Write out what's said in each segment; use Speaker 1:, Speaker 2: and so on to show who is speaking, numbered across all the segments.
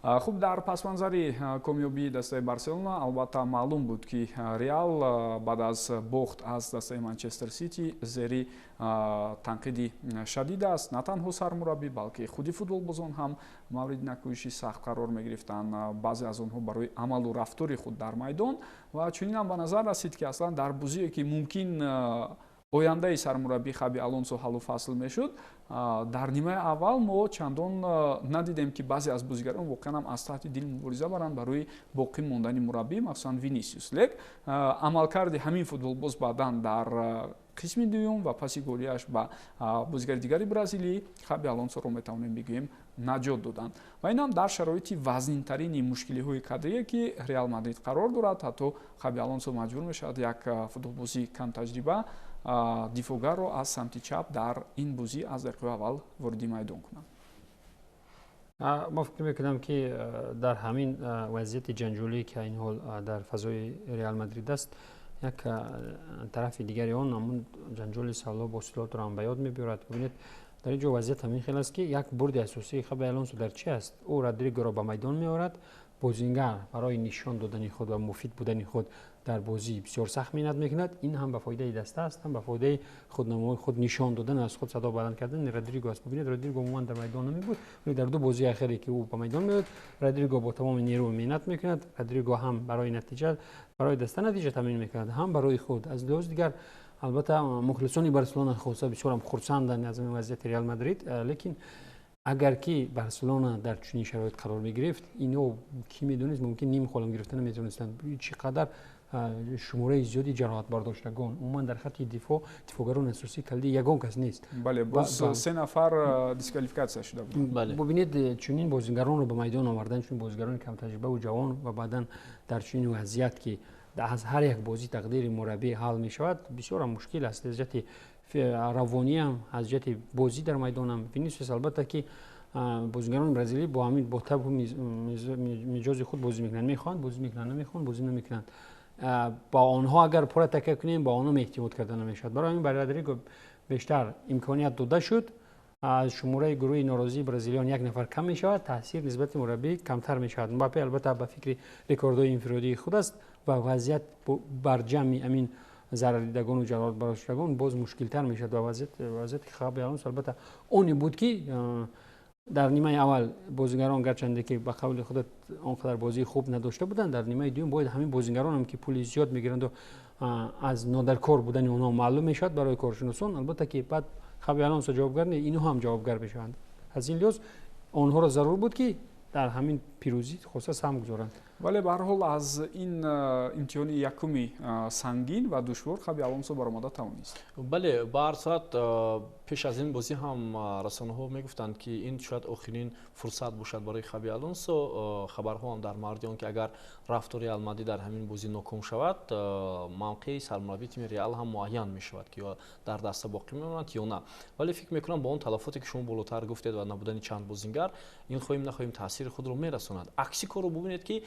Speaker 1: خب дар пасманзари комёбии дастаи Барселона албатта маълум буд ки Реал баъд аз бохт аз дастаи Манчестер Сити зери танқиди шадид аст. На танҳо сармураббӣ, балки худи футболбозон ҳам мавриди накӯиши сахт қарор мегирифтанд, баъзе аз онҳо барои амалу рафтори худ дар майдон ва чунинам ба назар расид ки аслан дар бозие ки мумкин ояндаи сармураббӣ Хаби Алонсо ҳаллу фасл мешуд, дар нимаи аввал мо чандон надидем ки баъзе аз бозигарон воқеан ҳам аз таҳти дил мубориза баранд барои боқӣ мондани мураббӣ, махсусан Винисиус. Лек амалкарди ҳамин футболбоз баъдан дар қисми дуюм ва паси голиаш ба бозигари дигари бразилӣ Хаби Алонсоро метавонем бигӯем наҷот доданд. Ва инам дар шароити вазнинтарини мушкилиҳои кадрие ки Реал Мадрид қарор дорад, ҳатто Хаби Алонсо маҷбур мешавад як футболбози камтаҷриба дифогарро аз самти чап дар ин бозӣ аз дақиқаи аввал вориди майдон кунад.
Speaker 2: мо фикр мекунам ки дар ҳамин вазъияти ҷанҷолие ки ин ҳол дар фазои Реал Мадрид аст, як тарафи дигари он ҳамун ҷанҷоли савло бо сулҳотро ҳам ба ёд мебиёрад. Бибинед дар ин ҷо вазъият ҳамин хел аст ки як бурди асосии Хаби Алонсо дар чи аст? Ӯ Родригоро ба майдон меорад, бозингар барои нишон додани худ ва муфид будани худ дар бозӣ бисёр сахт минат мекунад. Ин ҳам ба фоидаи даста аст, ҳам ба фоидаи худнамои худ нишон додан, аз худ садо баланд кардани Родриго аст. Бибинед Родриго умуман дар майдон намебуд, вале дар ду бозии ахире ки ӯ ба майдон меояд, Родриго бо тамоми нерӯ минат мекунад. Родриго ҳам барои натиҷа, барои даста натиҷа тамин мекунад, ҳам барои худ. Аз лиҳози дигар албатта мухлисони Барселона хоса бисёрам хурсанданд аз ин вазъияти Реал Мадрид, лекин агар ки Барселона дар чунин шароит қарор мегирифт, ино ки медонист мумкин ним холам гирифта наметавонистанд. Чӣ қадар шумораи зиёди ҷароҳатбардоштагон, умуман дар хатти дифогарон асосӣ калди ягон кас нест.
Speaker 1: Бале, боз се нафар дисквалификатсия шуда буданд.
Speaker 2: Бубинед чунин бозигаронро ба майдон овардан, чунин бозигарони камтаҷрибаву ҷавон ва баъдан дар чунин вазъият ки аз ҳар як бозӣ тақдири мураббӣ ҳал мешавад, бисёрам мушкил аст. Аз ҷиҳати равониям, аз ҷиҳати бозӣ дар майдонам Винисиус албатта ки бозигарони бразилӣ бо ҳамин бо табу миҷози худ бозӣ мекунанд, мехоҳанд бозӣ мекунанд, намехоҳанд бозӣ намекунанд. با آنها اگر پورا تکیه کنیم با آنها احتیاط کردن نمیشد. برای همین برای رودریگو بیشتر امکانیت داده شد. از شماره گروه ناراضی برزیلیان یک نفر کم می شود، تاثیر نسبت مربی کمتر می شود. مباپه البته به فکر رکوردهای انفرادی خود است و وضعیت بر جمع امین ضرر دیدگان و جلال براشتگان باز مشکل تر می شد و وضعیت خابی آلونسو البته اونی بود که در نیمه اول بازیگران گرچنده که به قول خودت آنقدر بازی خوب نداشته بودند، در نیمه دوم باید همین بازیگران هم که پول زیاد میگیرند و از نادرکار بودن اونها معلوم میشد برای کارشناسان، البته که بعد خابی آلونسو جوابگر نه، اینها هم جوابگر بشوند. از این لحاظ آنها را ضرور بود که در همین پیروزی خصوصا هم گذارند.
Speaker 1: ولی به هر حال از این امتحان یکمی سنگین و دشوار خابی آلونسو برآمده توانست.
Speaker 3: بله، به هر صورت پیش از این بازی هم رسانه‌ها میگفتند که این شاید آخرین فرصت باشد برای خابی آلونسو. خبرها هم در مورد آن که اگر رفتار ریال مادرید در همین بازی ناکام شود، موقع سرمربی تیم ریال هم معین می شود که یا در دست باقی میماند یا نه. ولی فکر میکنم با اون تلفاتی که شما بالاتر گفتید و نبودن چند بازیگر، این خواهیم نخواهیم تاثیر خود رو میرساند. عکسی کارو ببینید که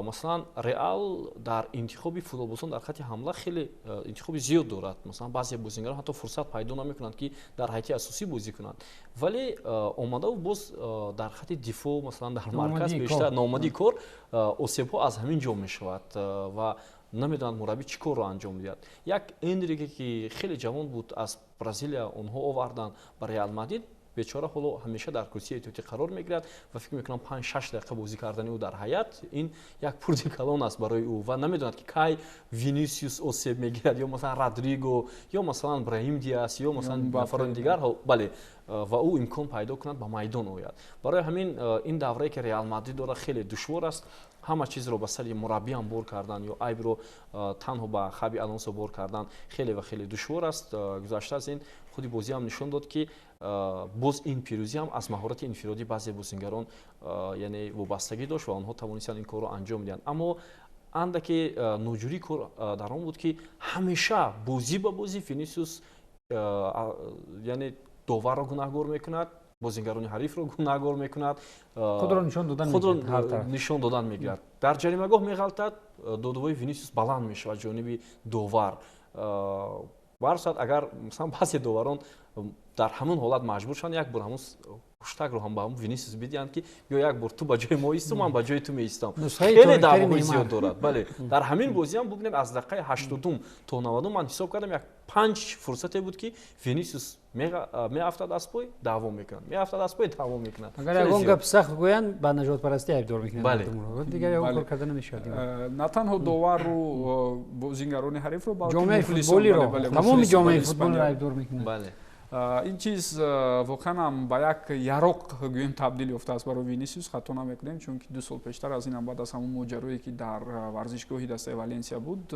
Speaker 3: مثلا ریال در انتخاب فوتبالبازان در خط حمله خیلی انتخاب زیاد دارد. مثلا بعضی بازیگران حتی فرصت پیدا نمیکنند که در حیطه اساسی بازی کنند، ولی اومده و باز در خط دفاع مثلا در مرکز بیشتر نامادی کار اوسیب‌ها از همین جا میشود و نمیدونند مربی چی کار رو انجام میدهد. یک انریکه که خیلی جوان بود از برزیلیا اونها آوردن برای ریال مادرید، بیچاره حالا همیشه در کرسی احتیاطی قرار میگیرد و فکر میکنم 5-6 دقیقه بازی کردن او در حیات این یک پرده کلان است برای او و نمیدوند که کی وینیسیوس اوسیب میگیرد یا مثلا رودریگو یا مثلا براهیم دیاز یا مثلا نفران دیگر. بله، و او امکان پیدا کند به میدان آید. برای همین این دوره که ریال مادرید داره خیلی دشوار است. همه چیز رو به سر مربی هم بار کردن یا عیب رو تنها به خابی آلونسو بار کردن خیلی و خیلی دشوار است. گذشته از این خودی بازی هم نشون داد که باز این پیروزی هم از مهارت انفرادی بعضی بازیگران یعنی وابستگی داشت و آنها توانستند این کار رو انجام بدن. اما اندکی نوجوری کار در آن بود که همیشه بازی به بازی وینیسیوس یعنی داور را گناهکار میکند، بازیگران حریف رو گناهکار میکند،
Speaker 2: خود را نشان دادن میگیرد. در جریمه‌گاه میغلطد، دادوهای وینیسیوس بلند میشه و جانب داور. برصد اگر مثلا بعضی داوران در همون حالت مجبور شدن یک بار همون
Speaker 3: хуштагро ҳам ба ҳам Винисиус бидиҳанд ки бё як бор ту ба ҷои мо исту ман ба ҷои ту меистам. Хеле даъвоҳои зиёд дорад. Бале, дар ҳамин бозӣ ҳам бубинем аз дақиқаи 80 то 90 ман ҳисоб кардам як 5 фурсате буд ки Винисиус меафтад аз пой даъво мекунад. Меафтад аз пой даъво мекунад.
Speaker 2: агар ягон гап сахт гӯянд ба нажотпарастӣ айбдор мекунанд.
Speaker 3: Бале.
Speaker 2: Дигар ягон кор карда намешавад.
Speaker 1: на танҳо довару бозингарони ҳарифро балки
Speaker 2: ҷомеаи футболиро тамоми ҷомеаи футболиро айбдор мекунанд.
Speaker 3: Бале.
Speaker 1: ин чиз воқеан ҳам ба як яроқ гӯем табдил ёфтааст барои Винисиус, хато намекунем, чунки 2 сол пештар аз инам баъд аз ҳамон моҷарое ки дар варзишгоҳи дастаи Валенсия буд,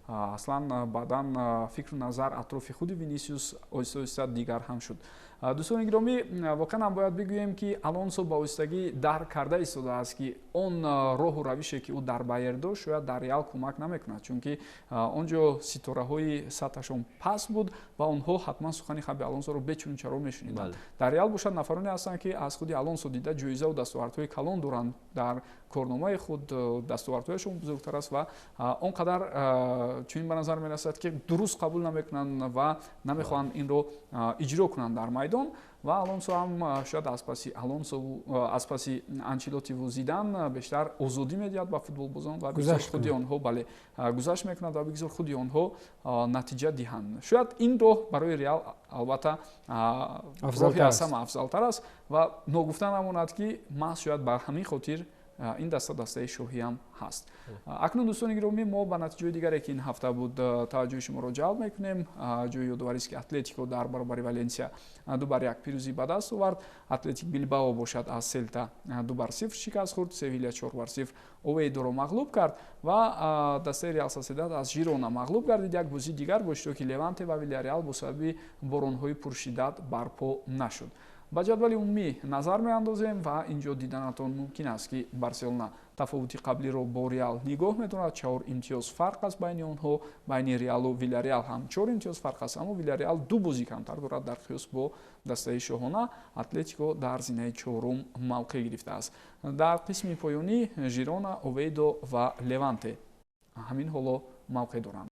Speaker 1: аслан баъдан фикру назар атрофи худи Винисиус оҳиста оҳиста дигар ҳам шуд. дӯстони гиромӣ, воқеан ҳам бояд бигӯем ки Алонсо ба оҳистагӣ дарк карда истодааст ки он роҳу равише ки ӯ дар Байер дошт шояд дар Реал кӯмак намекунад, чунки он ҷо ситораҳои сатҳашон паст буд ва онҳо ҳатман сухани Хаби Алонсоро бечунчаро мешуниданд. Дар Реал бошад нафароне ҳастанд ки аз худи Алонсо дида ҷоизаву дастовардҳои калон доранд, дар корномаи худ дастовардҳояшон бузургтар аст ва он қадар чунин ба назар мерасад ки дуруст қабул намекунанд ва намехоҳанд инро иҷро кунанд дар майдон. ва Алонсо ҳам шояд аз паси Анчелотиву Зидан бештар озодӣ медиҳад ба футболбозон ва бигзор худи онҳо бале гузашт мекунад ва бигзор худи онҳо натиҷа диҳанд. Шояд ин роҳ барои Реал албатта роҳи аз ҳама афзалтар аст ва ногуфта намонад ки маҳз шояд ба ҳамин хотир ин дастаи шоҳӣ ҳам ҳаст. Акнун дӯстони гиромӣ, мо ба натиҷаҳои дигаре ки ин ҳафта буд таваҷҷӯҳи шуморо ҷалб мекунем. ҷои ёдоварист ки Атлетико дар баробари Валенсия 2-1 пирӯзӣ ба даст овард. Атлетик Билбао бошад аз Селта 2-0 шикаст хӯрд. Севилья 4-0 Овейдоро мағлуб кард ва дастаи Реал Соседад аз Жирона мағлуб гардид. Як бозии дигар бо иштироки Леванте ва Вильяреал бо сабаби боронҳои пуршиддат барпо нашуд. ба ҷадвали умумӣ назар меандозем ва ин ҷо диданатон мумкин аст ки Барселона тафовути қаблиро бо Реал нигоҳ медорад. 4 имтиёз фарқ аст байни онҳо. Байни Реалу Вильяреал ҳам 4 имтиёз фарқ аст, аммо Вильяреал 2 бозӣ камтар дорад дар қиёс бо дастаи шоҳона. Атлетико дар зинаи 4 мавқеъ гирифтааст. дар қисми поёнӣ Жирона, Овейдо ва Леванте ҳамин ҳоло мавқеъ доранд.